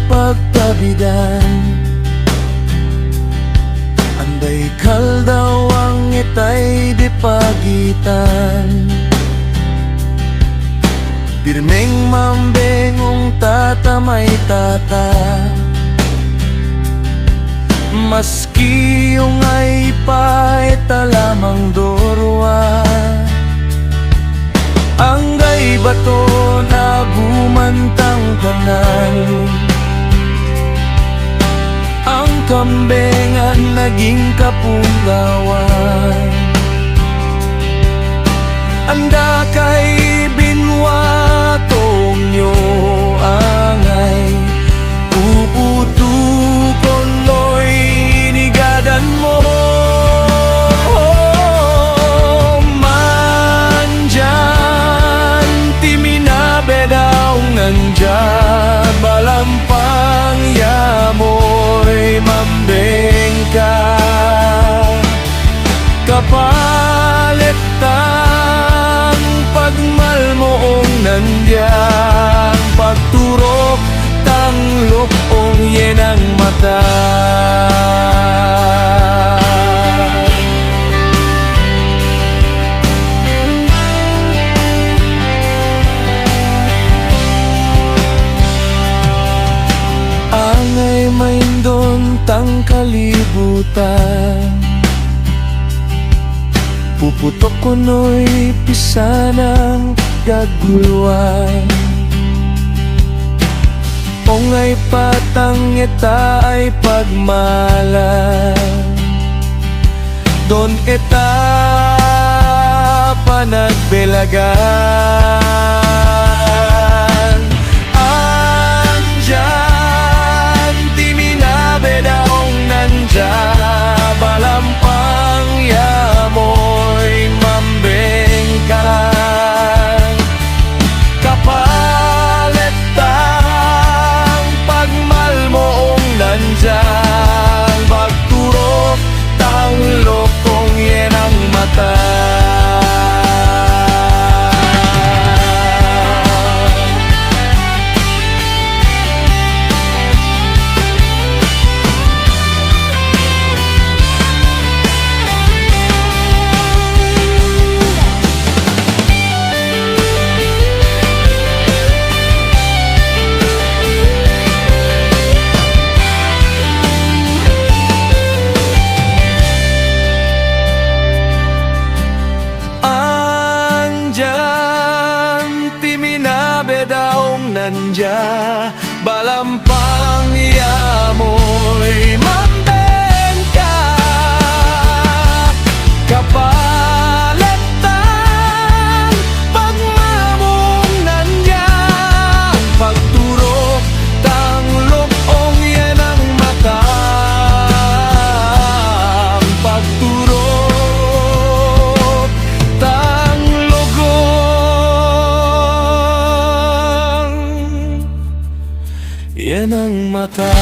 pagtabidan. Anday kaldaw ang itay di pagitan. Pirmeng mambengong tatamay tata, maski yung ay paeta lamang dorwa. Anggay bato na bumantang tanan, ang kambengan naging kapunggawan. Anda kay binwatong nyo angay, uputukon lo'y inigadan mo. Mandyan timinabedaw nandya, balampang yamoy mambeng ka. Kapalit pagmalmoong nandiyan, pagturok tang lukong yenang mata. Angay maindon tang kalibutan, puputok ko no'y pisanang gaguluan. Ongay patang eta ay pagmalan, don eta panagbelagan. Andyan timinabedaong nandya, balampang yamoy mambeng ka. Kapalit tang pagmalmoong nandyan, pagturok tang lokong yenang mata. Nandya, balampang yamoy mambeng ka. Kapalit tang pagmamong nandya, pagturok tang lukong yenang mata. Pagturok tang lugong yenang mata.